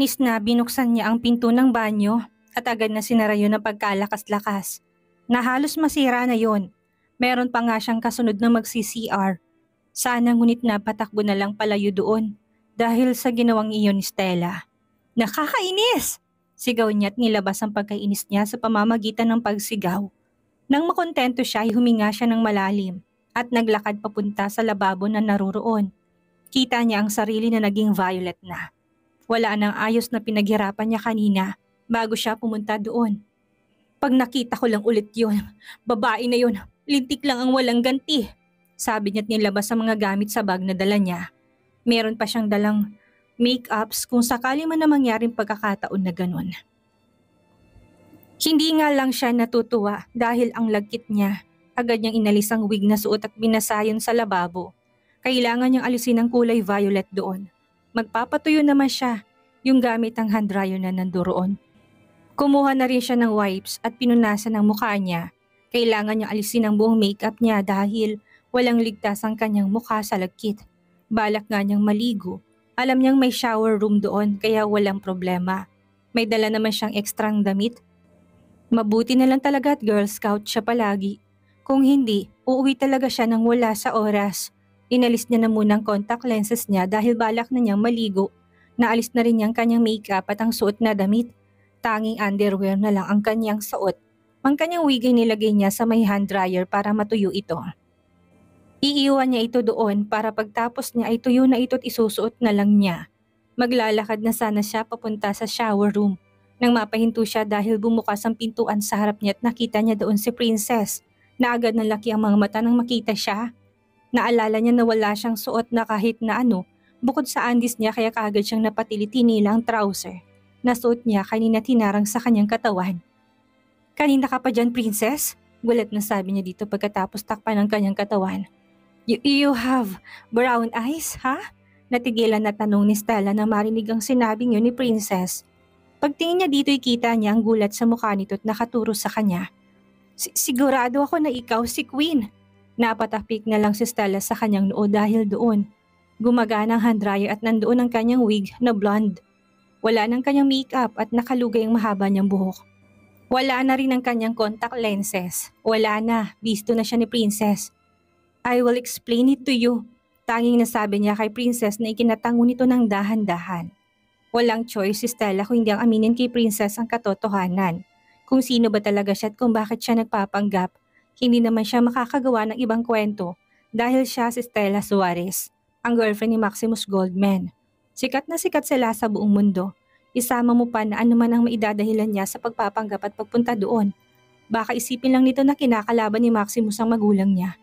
Inis na binuksan niya ang pinto ng banyo at agad na sinara yun ng pagkalakas-lakas. Na halos masira na yon. Meron pa nga siyang kasunod na magsi-CR. Sana ngunit napatakbo na lang palayo doon dahil sa ginawang iyon ni Stella. Nakakainis! Sigaw niya at nilabas ang pagkainis niya sa pamamagitan ng pagsigaw. Nang makontento siya ay huminga siya ng malalim at naglakad papunta sa lababo na naruroon. Kita niya ang sarili na naging violet na. Wala nang ayos na pinaghirapan niya kanina bago siya pumunta doon. Pag nakita ko lang ulit yun, babae na yun, lintik lang ang walang ganti. Sabi niya at nilabas ang mga gamit sa bag na dala niya. Meron pa siyang dalang make-ups kung sakali man na mangyaring pagkakataon na ganun. Hindi nga lang siya natutuwa dahil ang lagkit niya. Agad niyang inalis ang wig na suot at binasayon sa lababo. Kailangan niyang alisin ang kulay violet doon. Magpapatuyo naman siya, yung gamit ang hand dryer na nandoon. Kumuha na rin siya ng wipes at pinunasan ang mukha niya. Kailangan niyang alisin ang buong makeup niya dahil walang ligtas ang kanyang mukha sa lagkit. Balak nga niyang maligo. Alam niyang may shower room doon kaya walang problema. May dala naman siyang ekstrang damit. Mabuti na lang talaga at Girl Scout siya palagi. Kung hindi, uuwi talaga siya nang wala sa oras. Inalis niya na muna ang contact lenses niya dahil balak na niyang maligo. Naalis na rin niyang kanyang makeup at ang suot na damit. Tanging underwear na lang ang kanyang suot. Ang kanyang wig ay nilagay niya sa may hand dryer para matuyo ito. Iiwan niya ito doon para pagtapos niya ay tuyo na ito at isusuot na lang niya. Maglalakad na sana siya papunta sa shower room. Nang mapahinto siya dahil bumukas ang pintuan sa harap niya at nakita niya doon si Princess na agad nalaki ang mga mata nang makita siya. Naalala niya na wala siyang suot na kahit na ano bukod sa undies niya kaya kaagad siyang napatili-tinila ang trouser. Nasuot niya kanina tinarang sa kanyang katawan. Kanina ka pa dyan, Princess? Gulat na sabi niya dito pagkatapos takpan ng kanyang katawan. You have brown eyes, ha? Natigilan na tanong ni Stella na marinig ang sinabing yun ni Princess. Pagtingin niya dito ikita niya ang gulat sa mukha nito at nakaturo sa kanya. Sigurado ako na ikaw si Queen. Napatapik na lang si Stella sa kanyang noo dahil doon. Gumagana ang hand dryer at nandoon ang kanyang wig na blonde. Wala nang kanyang makeup at nakalugay ang mahaba niyang buhok. Wala na rin ang kanyang contact lenses. Wala na, bisto na siya ni Princess. I will explain it to you. Tanging nasabi niya kay Princess na ikinatango nito ng dahan-dahan. Walang choice si Stella kung hindi ang aminin kay Princess ang katotohanan. Kung sino ba talaga siya at kung bakit siya nagpapanggap. Hindi naman siya makakagawa ng ibang kwento dahil siya si Stella Suarez, ang girlfriend ni Maximus Goldman. Sikat na sikat sila sa buong mundo. Isama mo pa na anuman ang maidadahilan niya sa pagpapanggap at pagpunta doon. Baka isipin lang nito na kinakalaban ni Maximus ang magulang niya.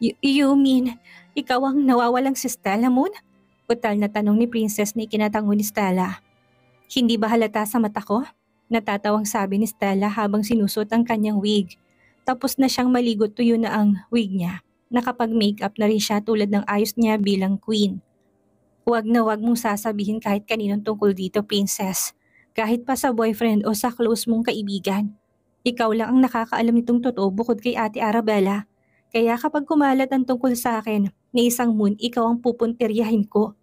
You mean, ikaw ang nawawalang si Stella Moon? Putal na tanong ni Princess na ikinatango ni Stella. Hindi ba halata sa mata ko? Natatawang sabi ni Stella habang sinusot ang kanyang wig. Tapos na siyang maligo tuyo na ang wig niya. Nakapag-makeup na rin siya tulad ng ayos niya bilang queen. Huwag na huwag mong sasabihin kahit kaninong tungkol dito, Princess. Kahit pa sa boyfriend o sa close mong kaibigan. Ikaw lang ang nakakaalam nitong totoo bukod kay Ate Arabella. Kaya kapag kumalat ang tungkol sa akin, ni isang moon ikaw ang pupuntiryahin ko.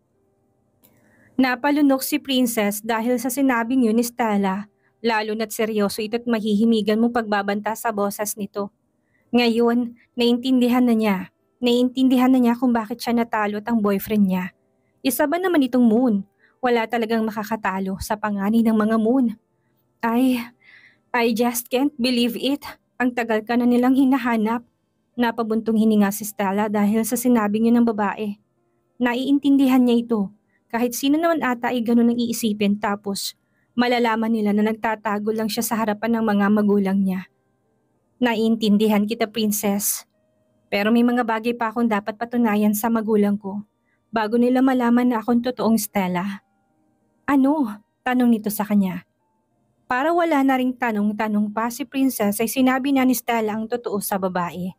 Napalunok si Princess dahil sa sinabing yun ni Stella. Lalo na't seryoso ito't mahihimigan mong pagbabanta sa boses nito. Ngayon, naiintindihan na niya. Naiintindihan na niya kung bakit siya natalo at ang boyfriend niya. Isa ba naman itong Moon? Wala talagang makakatalo sa panganay ng mga Moon. I just can't believe it. Ang tagal ka na nilang hinahanap. Napabuntong hininga si Stella dahil sa sinabing yun ng babae. Naiintindihan niya ito. Kahit sino naman ata ay ganun ang iisipin tapos malalaman nila na nagtatago lang siya sa harapan ng mga magulang niya. Naiintindihan kita, Princess. Pero may mga bagay pa akong dapat patunayan sa magulang ko. Bago nila malaman na akong totoong Stella. Ano? Tanong nito sa kanya. Para wala na ring tanong-tanong pa si Princess ay sinabi na ni Stella ang totoo sa babae.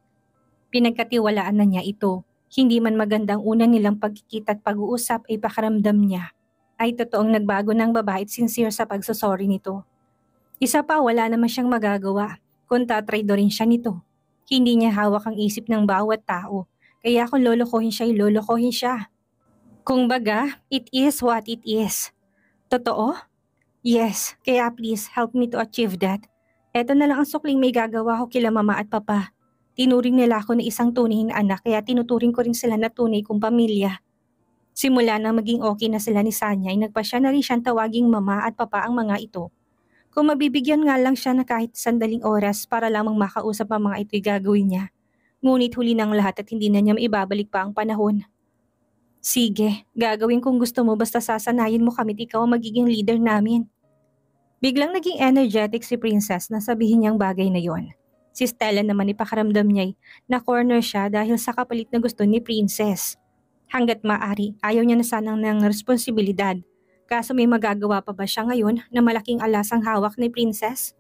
Pinagkatiwalaan na niya ito. Hindi man magandang una nilang pagkikita at pag-uusap ay pakaramdam niya. Ay totoong nagbago ng babae at sincere sa pagsasorry nito. Isa pa wala naman siyang magagawa kung tatraidorin siya nito. Hindi niya hawak ang isip ng bawat tao. Kaya kung lolokohin siya ay lolokohin siya. Kung baga, it is what it is. Totoo? Yes, kaya please help me to achieve that. Eto na lang ang sukling may gagawa ko kila mama at papa. Tinuring nila ako na isang tunay na anak kaya tinuturing ko rin sila na tunay kong pamilya. Simula nang maging okay na sila ni Sanya ay nagpasya na rin siyang tawaging mama at papa ang mga ito. Kung mabibigyan nga lang siya na kahit sandaling oras para lamang makausap ang mga ito'y gagawin niya. Ngunit huli ng lahat at hindi na niya maibabalik pa ang panahon. Sige, gagawin kung gusto mo basta sasanayin mo kami't ikaw ang magiging leader namin. Biglang naging energetic si Princess na sabihin niyang bagay na yon. Si Stella naman ipakaramdam niya'y na corner siya dahil sa kapalit na gusto ni Princess. Hanggat maaari, ayaw niya na sanang ng responsibilidad. Kaso may magagawa pa ba siya ngayon na malaking alasang hawak ni Princess?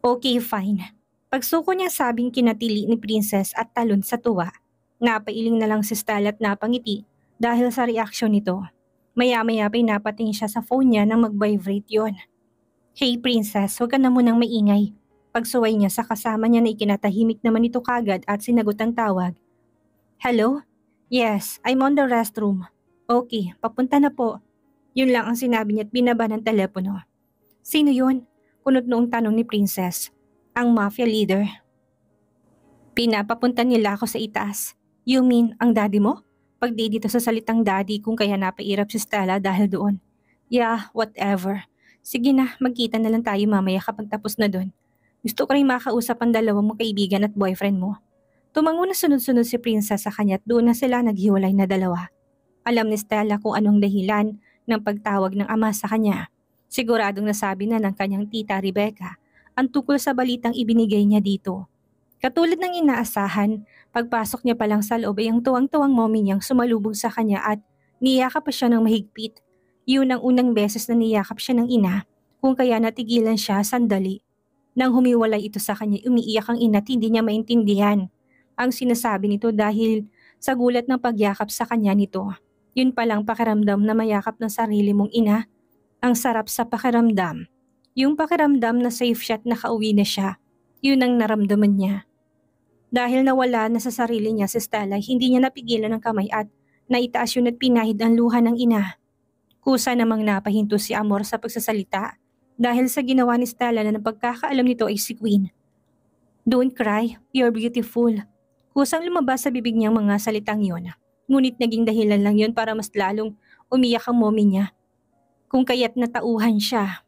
Okay, fine. Pagsuko niya sabing kinatili ni Princess at talon sa tuwa. Napailing na lang si Stella at napangiti dahil sa reaksyon nito. Maya-maya pa'y napatingin siya sa phone niya nang mag-vibrate yon. Hey Princess, huwag ka na munang maingay. Pagsuway niya sa kasama niya na ikinatahimik naman ito kagad at sinagot ang tawag. Hello? Yes, I'm on the restroom. Okay, papunta na po. Yun lang ang sinabi niya at binaba ng telepono. Sino yun? Kunot noong tanong ni Princess. Ang mafia leader. Pinapapunta nila ako sa itaas. You mean, ang daddy mo? Pagdi dito sa salitang daddy kung kaya napairap si Stella dahil doon. Yeah, whatever. Sige na, magkita na lang tayo mamaya kapag tapos na doon. Gusto ko rin makausap ang dalawang mong kaibigan at boyfriend mo. Tumango na sunod-sunod si Princess sa kanya at doon na sila naghiwalay na dalawa. Alam ni Stella kung anong dahilan ng pagtawag ng ama sa kanya. Siguradong nasabi na ng kanyang tita Rebecca ang tungkol sa balitang ibinigay niya dito. Katulad ng inaasahan, pagpasok niya pa lang sa loob ay ang tuwang-tuwang mommy niyang sumalubog sa kanya at niyakap pa siya ng mahigpit. Yun ang unang beses na niyakap siya ng ina, kung kaya natigilan siya sandali. Nang humiwalay ito sa kanya, umiiyak ang ina at hindi niya maintindihan ang sinasabi nito dahil sa gulat ng pagyakap sa kanya nito. Yun palang pakiramdam na mayakap ng sarili mong ina. Ang sarap sa pakiramdam. Yung pakiramdam na safe siya at nakauwi na siya. Yun ang naramdaman niya. Dahil nawala na sa sarili niya si Stella, hindi niya napigilan ang kamay at naitaas yun at pinahid ang luha ng ina. Kusa namang napahinto si Amor sa pagsasalita dahil sa ginawa ni Stella na pagkakaalam nito ay si Queen. Don't cry, you're beautiful. Kusang lumabas sa bibig niyang mga salitang yun. Ngunit naging dahilan lang yun para mas lalong umiyak ang mommy niya. Kung kaya't natauhan siya.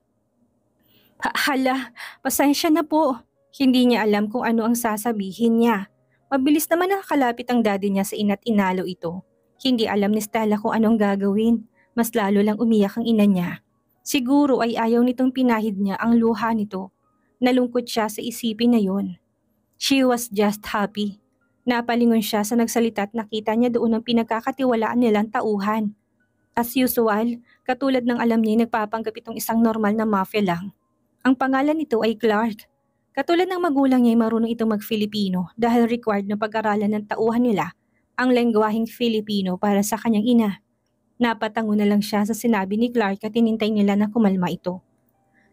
Hala, pasensya na po. Hindi niya alam kung ano ang sasabihin niya. Mabilis naman nakakalapit ang daddy niya sa ina't inalo ito. Hindi alam ni Stella kung anong gagawin. Mas lalo lang umiyak ang ina niya. Siguro ay ayaw nitong pinahid niya ang luha nito. Nalungkot siya sa isipin na yun. She was just happy. Napalingon siya sa nagsalita at nakita niya doon ang pinagkakatiwalaan nilang tauhan. As usual, katulad ng alam niya nagpapanggap itong isang normal na mafia lang. Ang pangalan nito ay Clark. Katulad ng magulang niya ay marunong itong mag-Filipino dahil required na pag-aralan ng tauhan nila ang lengguwaheng Filipino para sa kanyang ina. Napatango na lang siya sa sinabi ni Clark at tinintay nila na kumalma ito.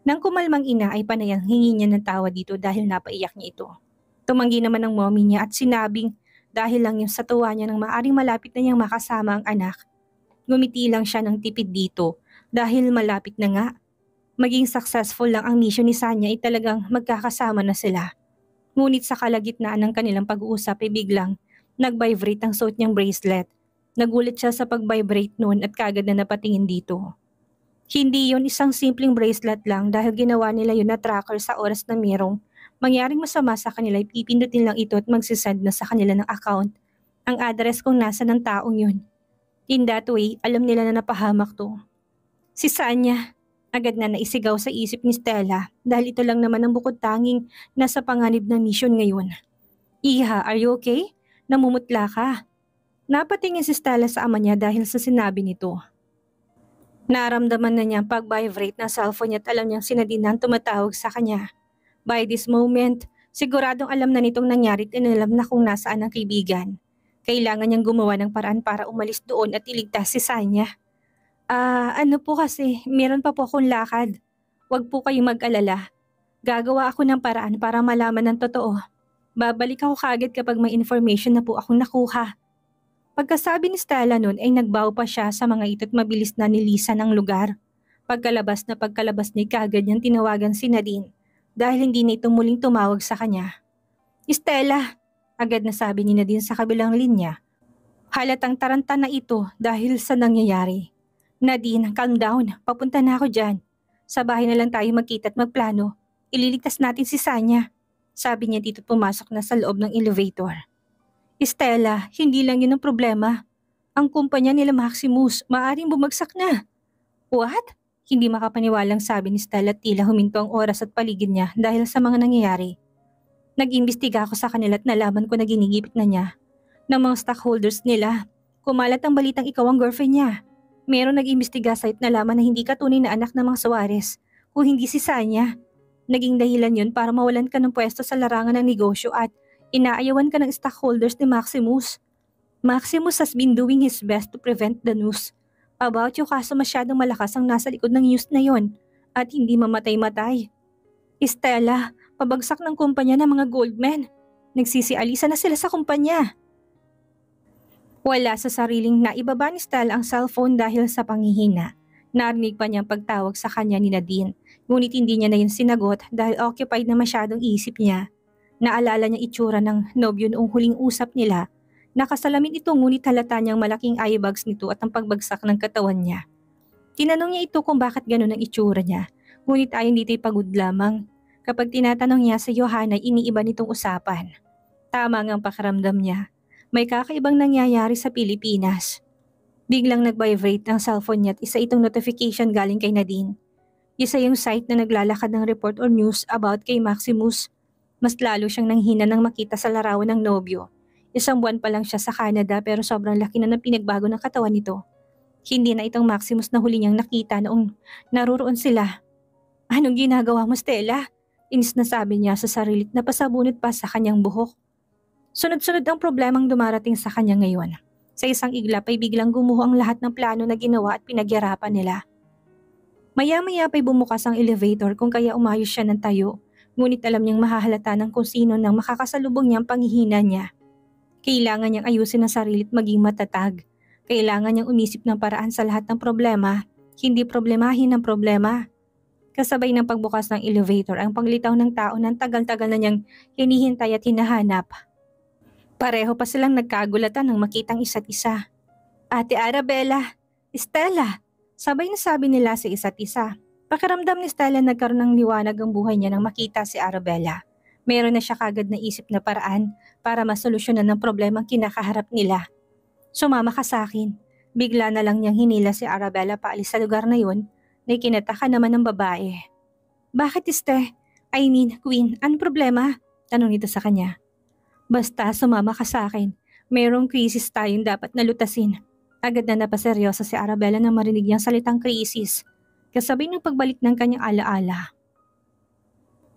Nang kumalmang ina ay panayang hingi niya ng tawa dito dahil napaiyak niya ito. Tumanggi naman ang mommy niya at sinabing dahil lang yung sa tuwa niya nang maaring malapit na niyang makasama ang anak. Ngumiti lang siya ng tipid dito dahil malapit na nga. Maging successful lang ang mission ni Sanya ay talagang magkakasama na sila. Ngunit sa kalagitnaan ng kanilang pag-uusap ay biglang nag-vibrate ang suot niyang bracelet. Nagulat siya sa pag-vibrate noon at kagad na napatingin dito. Hindi yon isang simpleng bracelet lang dahil ginawa nila yun na tracker sa oras na mayroong mangyaring masama sa kanila, ipipindutin lang ito at magsisend na sa kanila ng account ang address kung nasa ng taong yun. In that way, alam nila na napahamak to. Si Sanya, agad na naisigaw sa isip ni Stella dahil ito lang naman ang bukod tanging nasa panganib na mission ngayon. Iha, are you okay? Namumutla ka. Napatingin si Stella sa ama niya dahil sa sinabi nito. Naramdaman na niya ang pag-vibrate na cellphone niya at alam niyang sinadinang tumatawag sa kanya. By this moment, siguradong alam na nitong nangyari at inalam na kung nasaan ang kaibigan. Kailangan niyang gumawa ng paraan para umalis doon at iligtas si Sanya. Ano po kasi, meron pa po akong lakad. Huwag po kayong mag-alala. Gagawa ako ng paraan para malaman ng totoo. Babalik ako kagad kapag may information na po akong nakuha. Pagkasabi ni Stella noon ay nagbaw pa siya sa mga ito at mabilis na nilisan ang lugar. Pagkalabas ni kaagad niyang tinawagan si Nadine dahil hindi na ito muling tumawag sa kanya. Stella! Agad na sabi ni Nadine sa kabilang linya. Halatang taranta na ito dahil sa nangyayari. Nadine, calm down. Papunta na ako dyan. Sa bahay na lang tayo magkita at magplano. Ililigtas natin si Sanya. Sabi niya dito pumasok na sa loob ng elevator. Stella, hindi lang yun ang problema. Ang kumpanya nila Maximus, maaaring bumagsak na. What? Hindi makapaniwalang sabi ni Stella at tila huminto ang oras at paligid niya dahil sa mga nangyayari. Nag-imbestiga ako sa kanila at nalaman ko na ginigipit na niya ng mga stockholders nila. Kumalat ang balitang ikaw ang girlfriend niya. Meron nag-imbestiga sa at nalaman na hindi ka tunay na anak ng mga Suarez, kung hindi si Sanya. Naging dahilan yun para mawalan ka ng pwesto sa larangan ng negosyo at inaayawan ka ng stockholders ni Maximus. Maximus has been doing his best to prevent the news about you kaso masyadong malakas ang nasa likod ng news na yon at hindi mamatay-matay. Stella, pabagsak ng kumpanya ng mga Goldman. Nagsisialisa na sila sa kumpanya. Wala sa sariling naibaba ni Stella ang cellphone dahil sa panghihina. Narinig pa niyang pagtawag sa kanya ni Nadine, ngunit hindi niya na yun sinagot dahil occupied na masyadong isip niya. Naalala niya itsura ng nobyo noong huling usap nila. Nakasalamin ito ngunit halata niyang malaking eye bags nito at ang pagbagsak ng katawan niya. Tinanong niya ito kung bakit ganun ang itsura niya, ngunit ayon dito'y pagod lamang. Kapag tinatanong niya si Johanna, iniiba nitong usapan. Tama ngang pakiramdam niya. May kakaibang nangyayari sa Pilipinas. Biglang nag-vibrate ang cellphone niya at isa itong notification galing kay Nadine. Isa yung site na naglalakad ng report or news about kay Maximus. Mas lalo siyang nanghina nang makita sa larawan ng nobyo. Isang buwan pa lang siya sa Canada pero sobrang laki na ng pinagbago ng katawan nito. Hindi na itong Maximus na huli niyang nakita noong naruroon sila. Anong ginagawa mo, Stella? Inis na sabi niya sa sarili na pasabunot pa sa kanyang buhok. Sunod-sunod ang problemang dumarating sa kanya ngayon. Sa isang iglap ay biglang gumuho ang lahat ng plano na ginawa at pinagyarapan nila. Maya-maya pa'y bumukas ang elevator kung kaya umayos siya ng tayo, ngunit alam niyang mahahalata ng kung sino nang makakasalubong niyang panghihina niya. Kailangan niyang ayusin ang sarili at maging matatag. Kailangan niyang umisip ng paraan sa lahat ng problema, hindi problemahin ang problema. Kasabay ng pagbukas ng elevator ang paglitaw ng tao ng tagal-tagal na niyang hinihintay at hinahanap. Pareho pa silang nagkagulatan nang makitang isa't isa. Ate Arabella, Stella, sabay na sabi nila sa isa't isa. Pakiramdam ni Stella nagkaroon ng liwanag ang buhay niya nang makita si Arabella. Meron na siya kagad na isip na paraan para masolusyonan ng problemang kinakaharap nila. Sumama ka sa akin. Bigla na lang niyang hinila si Arabella paalis sa lugar na yun na ikinataka naman ng babae. Bakit Queen, anong problema? Tanong nito sa kanya. Basta sumama ka sa akin. Merong krisis tayong dapat nalutasin. Agad na napaseryosa si Arabella nang marinig niyang salitang krisis. Kasabay ng pagbalik ng kanyang alaala.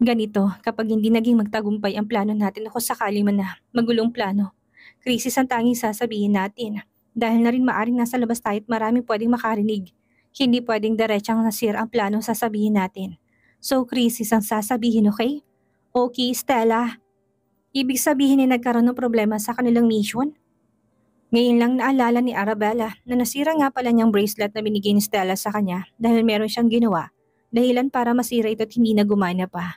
Ganito, kapag hindi naging magtagumpay ang plano natin o sakali man na magulong plano, krisis ang tanging sasabihin natin. Dahil na rin maaring nasa labas tayo at maraming pwedeng makarinig. Hindi pwedeng diretsang nasira ang plano sasabihin natin. So krisis ang sasabihin, okay? Okay, Stella. Ibig sabihin ay nagkaroon ng problema sa kanilang mission? Ngayon lang naalala ni Arabella na nasira nga pala niyang bracelet na binigay ni Stella sa kanya dahil meron siyang ginawa, dahilan para masira ito at hindi na gumana pa.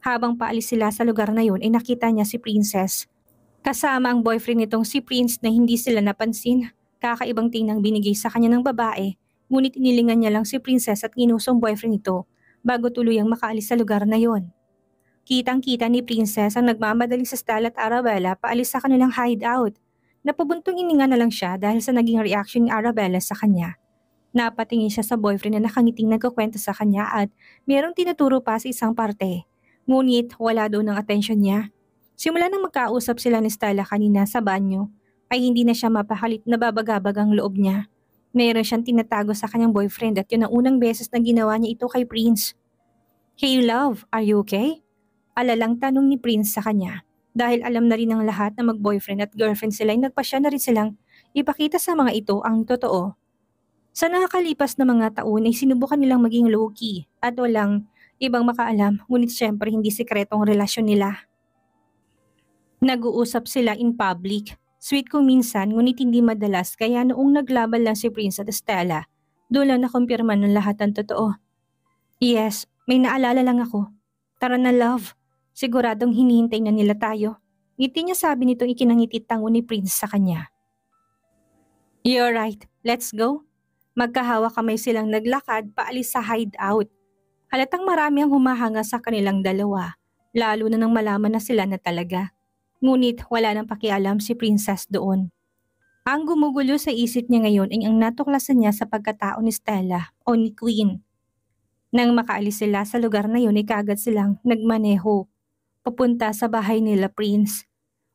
Habang paalis sila sa lugar na yun ay nakita niya si Princess. Kasama ang boyfriend nitong si Prince na hindi sila napansin. Kakaibang tinang binigay sa kanya ng babae, ngunit inilingan niya lang si Princess at inusong boyfriend ito bago tuluyang makaalis sa lugar na yon. Kitang-kita ni Princess ang nagmamadali sa Stella at Arabella paalis sa kanilang hideout. Napabuntong ininga na lang siya dahil sa naging reaction ni Arabella sa kanya. Napatingin siya sa boyfriend na nakangiting nagkukwento sa kanya at mayroong tinuturo pa sa isang parte. Ngunit wala doon ang atensyon niya. Simula nang magkausap sila ni Stella kanina sa banyo, ay hindi na siya mapakalit na babagabag ang loob niya. Mayroon siyang tinatago sa kanyang boyfriend at yun ang unang beses na ginawa niya ito kay Prince. Hey love, are you okay? Alalang tanong ni Prince sa kanya. Dahil alam na rin ng lahat na mag-boyfriend at girlfriend sila ay nagpasya na rin silang ipakita sa mga ito ang totoo. Sa nakakalipas na mga taon ay sinubukan nilang maging low-key at walang ibang makaalam, ngunit syempre hindi sikretong relasyon nila. Nag-uusap sila in public. Sweet kung minsan ngunit hindi madalas kaya noong naglaban lang si Prince at Stella, Doon lang nakumpirma ng lahat ng totoo. Yes, may naalala lang ako. Tara na love, siguradong hinihintay na nila tayo. Ngiti niya sabi nitong ikinangiti tango ni Prince sa kanya. You're right, let's go. Magkahawa kamay silang naglakad paalis sa hideout. Halatang marami ang humahanga sa kanilang dalawa, lalo na nang malaman na sila na talaga. Ngunit wala nang pakialam si Princess doon. Ang gumugulo sa isip niya ngayon ay ang natuklasan niya sa pagkatao ni Stella o ni Queen. Nang makaalis sila sa lugar na yun ay kaagad silang nagmaneho, papunta sa bahay nila Prince.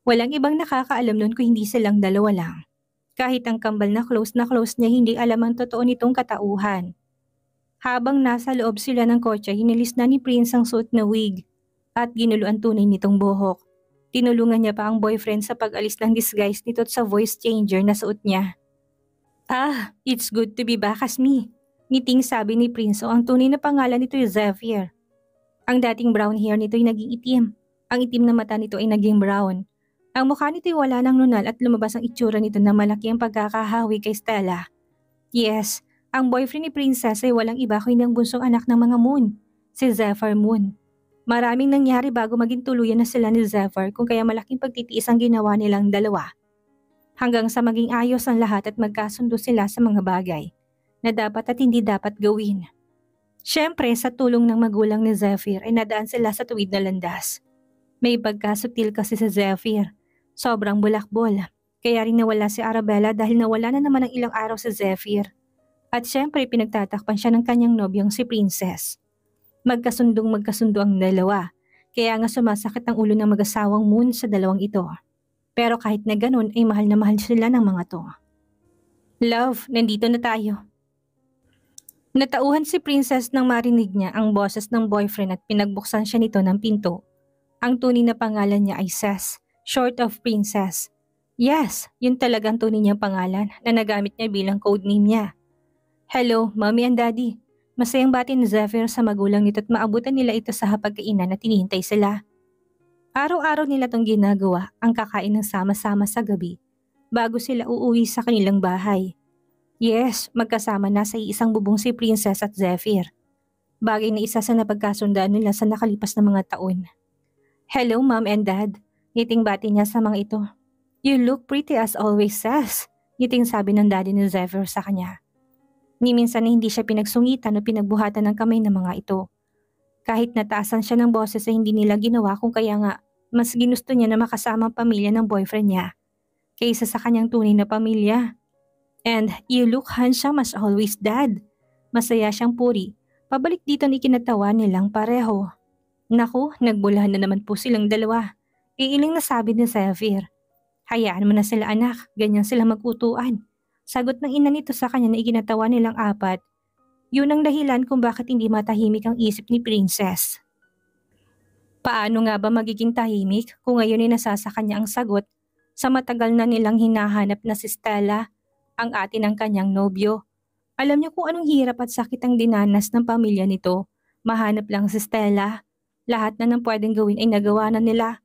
Walang ibang nakakaalam nun kung hindi silang dalawa lang. Kahit ang kambal na close niya hindi alam ang totoo nitong katauhan. Habang nasa loob sila ng kotse, hinilis na ni Prince ang suot na wig at ginulo ang tunay nitong buhok. Tinulungan niya pa ang boyfriend sa pag-alis ng disguise nito at sa voice changer na suot niya. Ah, it's good to be back as me. Ngiting sabi ni Prince o ang tunay na pangalan nito ay Zephyr. Ang dating brown hair nito ay naging itim. Ang itim na mata nito ay naging brown. Ang mukha nito ay wala ng nunal at lumabas ang itsura nito na malaki ang pagkakahawi kay Stella. Yes, ang boyfriend ni Princess ay walang iba kundi ang bunsong anak ng mga Moon, si Zephyr Moon. Maraming nangyari bago maging tuluyan na sila ni Zephyr kung kaya malaking pagtitiis ang ginawa nilang dalawa. Hanggang sa maging ayos ang lahat at magkasundo sila sa mga bagay na dapat at hindi dapat gawin. Siyempre sa tulong ng magulang ni Zephyr ay nadaan sila sa tuwid na landas. May pagkasutil kasi sa Zephyr. Sobrang bulakbol. Kaya rin nawala si Arabella dahil nawala na naman ng ilang araw si Zephyr. At siyempre pinagtatakpan siya ng kanyang nobyong si Princess. Magkasundo ang dalawa. Kaya nga sumasakit ang ulo ng mag-asawang Moon sa dalawang ito. Pero kahit na ganun ay mahal na mahal sila ng mga to. Love, nandito na tayo. Natauhan si Princess nang marinig niya ang boses ng boyfriend at pinagbuksan siya nito ng pinto. Ang tunay na pangalan niya ay Cess, short of Princess. Yes, yun talagang tunay niyang pangalan na nagamit niya bilang codename niya. Hello, Mommy and Daddy. Masayang bati ni Zephyr sa magulang nito at maabutan nila ito sa hapagkainan at tinihintay sila. Araw-araw nila tong ginagawa ang kakain ng sama-sama sa gabi bago sila uuwi sa kanilang bahay. Yes, magkasama na sa iisang bubong si Princess at Zephyr. Bagay na isa sa napagkasundaan nila sa nakalipas na mga taon. Hello, Mom and Dad. Ngiting bati niya sa mga ito. You look pretty as always, Cess. Ngiting sabi ng daddy ni Zephyr sa kanya. Ni minsan na hindi siya pinagsungitan o pinagbuhatan ng kamay ng mga ito. Kahit nataasan siya ng boses ay hindi nila ginawa kung kaya nga mas ginusto niya na makasama ang pamilya ng boyfriend niya kaysa sa kanyang tunay na pamilya. And you look handsome as always, Dad. Masaya siyang puri. Pabalik dito ni kinatawa nilang pareho. Naku, nagbulahan na naman po silang dalawa. Iiling na sabi ni Zephyr. Hayaan mo na sila anak, ganyan sila mag-utuan. Sagot ng ina nito sa kanya na ikinatawa nilang apat. Yun ang dahilan kung bakit hindi matahimik ang isip ni Princess. Paano nga ba magiging tahimik kung ngayon ay nasasa kanya ang sagot sa matagal na nilang hinahanap na si Stella, ang ate ng kanyang nobyo. Alam niya kung anong hirap at sakit ang dinanas ng pamilya nito. Mahanap lang si Stella. Lahat na ng pwedeng gawin ay nagawa na nila.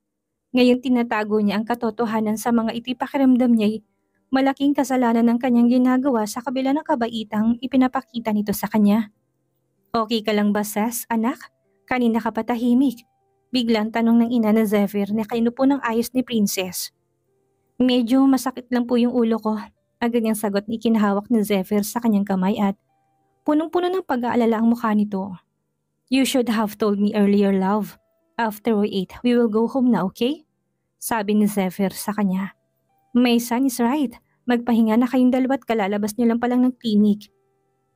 Ngayon tinatago niya ang katotohanan sa mga itipakiramdam niya'y malaking kasalanan ng kanyang ginagawa sa kabila ng kabaitang ipinapakita nito sa kanya. Okay ka lang ba, Cess, anak? Kanina ka patahimik. Biglang tanong ng ina na Zephyr na kainupo ng ayos ni Princess. Medyo masakit lang po yung ulo ko. Agad niyang sagot ni ikinahawak ni Zephyr sa kanyang kamay at punong-puno ng pag-aalala ang mukha nito. You should have told me earlier, love. After we eat, we will go home na, okay? Sabi ni Zephyr sa kanya. My son is right. Magpahinga na kayong dalawa at kalalabas niyo lang palang ng klinik.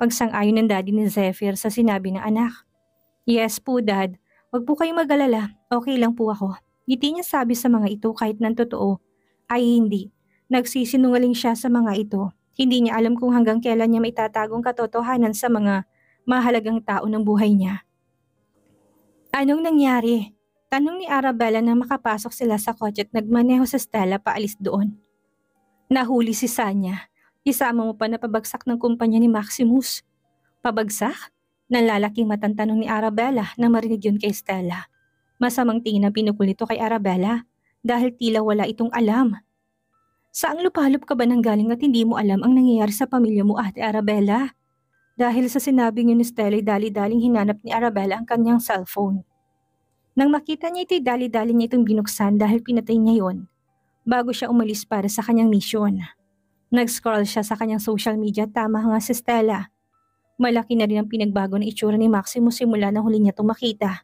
Pagsang-ayon ng daddy ni Zephyr sa sinabi ng anak. Yes po, Dad. Wag po kayong mag-alala. Okay lang po ako. Ngiti niya sabi sa mga ito kahit ng totoo. Ay hindi. Nagsisinungaling siya sa mga ito. Hindi niya alam kung hanggang kailan niya maitatagong katotohanan sa mga mahalagang tao ng buhay niya. Anong nangyari? Tanong ni Arabella nang makapasok sila sa kotse at nagmaneho sa Stella paalis doon. Nahuli si Sanya. Isama mo pa na pabagsak ng kumpanya ni Maximus. Pabagsak? Nalalaking matang tanong ni Arabella na marinig yun kay Stella. Masamang tingin ang pinukul nito kay Arabella dahil tila wala itong alam. Saang lupalop ka ba nang galing at hindi mo alam ang nangyayari sa pamilya mo, Ate Arabella? Dahil sa sinabing yun ni Stella ay dali-daling hinanap ni Arabella ang kanyang cellphone. Nang makita niya ito'y dali-dali niya itong binuksan dahil pinatay niya yon bago siya umalis para sa kanyang misyon. Nag-scroll siya sa kanyang social media, tama nga si Stella. Malaki na rin ang pinagbago na itsura ni Maximus simula na huli niya itong makita.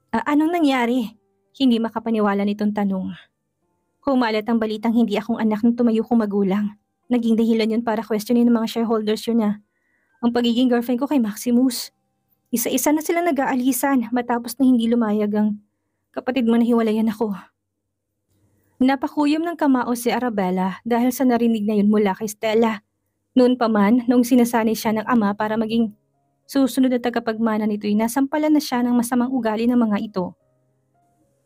Anong nangyari? Hindi makapaniwala nitong tanong. Kumalat ang balitang hindi akong anak ng tumayo kong magulang. Naging dahilan yun para questionin ng mga shareholders yun na ang pagiging girlfriend ko kay Maximus. Isa-isa na sila nag-aalisan matapos na hindi lumayag ang kapatid mo na hiwalayan ako. Napakuyom ng kamao si Arabella dahil sa narinig na yun mula kay Stella. Noon pa man, noong sinasanay siya ng ama para maging susunod na tagapagmana nito'y nasampalan na siya ng masamang ugali ng mga ito.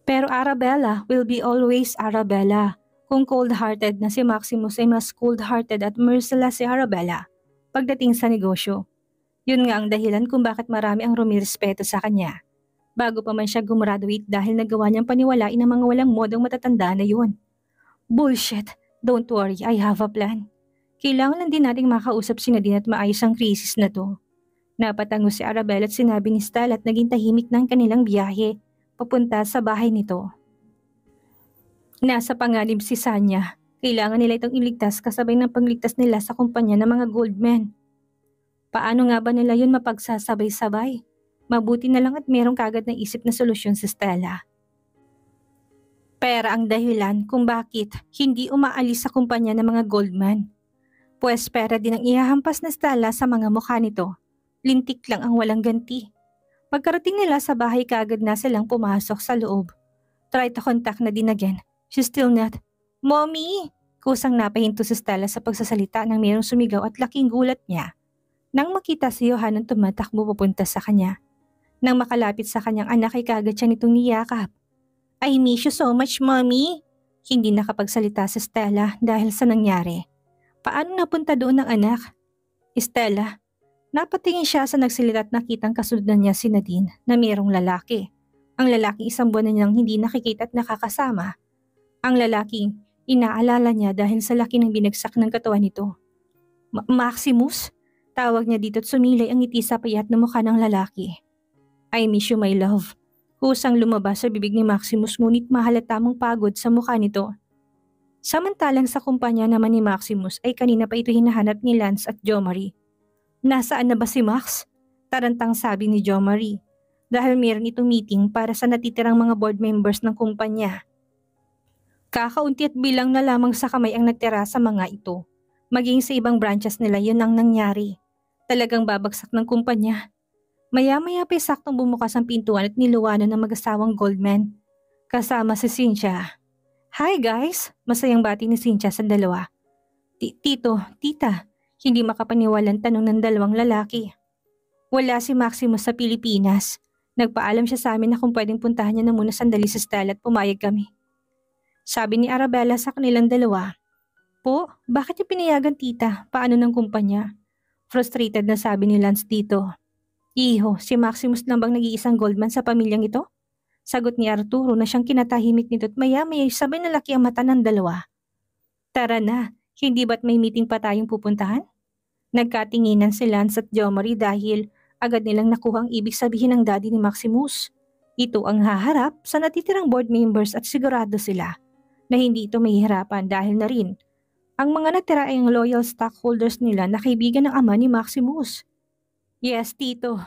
Pero Arabella will be always Arabella. Kung cold-hearted na si Maximus ay mas cold-hearted at merciless si Arabella pagdating sa negosyo. Yun nga ang dahilan kung bakit marami ang rumirespeto sa kanya. Bago pa man siya gumraduate dahil nagawa niyang paniwalain ang mga walang modong matatanda na yun. Bullshit! Don't worry, I have a plan. Kailangan lang din nating makausap si Nadine at maayos ang krisis na to. Napatango si Arabella at sinabi ni Stella at naging tahimik ng kanilang biyahe papunta sa bahay nito. Nasa panganib si Sanya. Kailangan nila itong iligtas kasabay ng pagligtas nila sa kumpanya ng mga goldmen. Paano nga ba nila yun mapagsasabay-sabay? Mabuti na lang at merong kagad na isip na solusyon si Stella. Pera ang dahilan kung bakit hindi umaalis sa kumpanya ng mga goldman. Pues pera din ang ihahampas na Stella sa mga mukha nito. Lintik lang ang walang ganti. Pagkarating nila sa bahay kagad na silang pumasok sa loob. Try to contact Nadine again. She's still not. Mommy! Kusang napahinto si Stella sa pagsasalita nang mayroong sumigaw at laking gulat niya. Nang makita si Johanan tumatakbo papunta sa kanya. Nang makalapit sa kanyang anak ay kagad siya nitong niyakap. I miss you so much, Mommy! Hindi nakapagsalita si Stella dahil sa nangyari. Paano napunta doon ang anak? Stella, napatingin siya sa nagsalita at nakitang kasunod na niya si Nadine na mayroong lalaki. Ang lalaking isang buwan na niyang hindi nakikita at nakakasama. Ang lalaking inaalala niya dahil sa laki ng binagsak ng katawan nito. Maximus? Tawag niya dito at sumilay ang ngiti sa payat na mukha ng lalaki. I miss you, my love. Kusang lumabas sa bibig ni Maximus ngunit mahalata mong pagod sa mukha nito. Samantalang sa kumpanya naman ni Maximus ay kanina pa ito hinahanap ni Lance at Jo Marie. Nasaan na ba si Max? Tarantang sabi ni Jo Marie dahil mayroon itong meeting para sa natitirang mga board members ng kumpanya. Kakaunti at bilang na lamang sa kamay ang nagtira sa mga ito. Maging sa ibang branches nila yun ang nangyari. Talagang babagsak ng kumpanya. Maya-maya pa saktong bumukas ang pintuan at niluwanan ng mag-asawang Goldman. Kasama si Cynthia. Hi guys! Masayang bati ni Cynthia sa dalawa. Tito, tita, hindi makapaniwalang tanong ng dalawang lalaki. Wala si Maximus sa Pilipinas. Nagpaalam siya sa amin na kung pwedeng puntahan niya na muna sandali sa Stella at pumayag kami. Sabi ni Arabella sa kanilang dalawa. Po, bakit niyo pinayagan tita? Paano ng kumpanya? Frustrated na sabi ni Lance dito. Iho, si Maximus lang bang nag-iisang Goldman sa pamilyang ito? Sagot ni Arturo na siyang kinatahimik nito at maya-maya sabay na laki ang mata ng dalawa. Tara na, hindi ba't may meeting pa tayong pupuntahan? Nagkatinginan si Lance at Jo Marie dahil agad nilang nakuha ang ibig sabihin ng daddy ni Maximus. Ito ang haharap sa natitirang board members at sigurado sila na hindi ito mahihirapan dahil na rin ang mga natira ay ang loyal stockholders nila na kaibigan ng ama ni Maximus. Yes, Tito.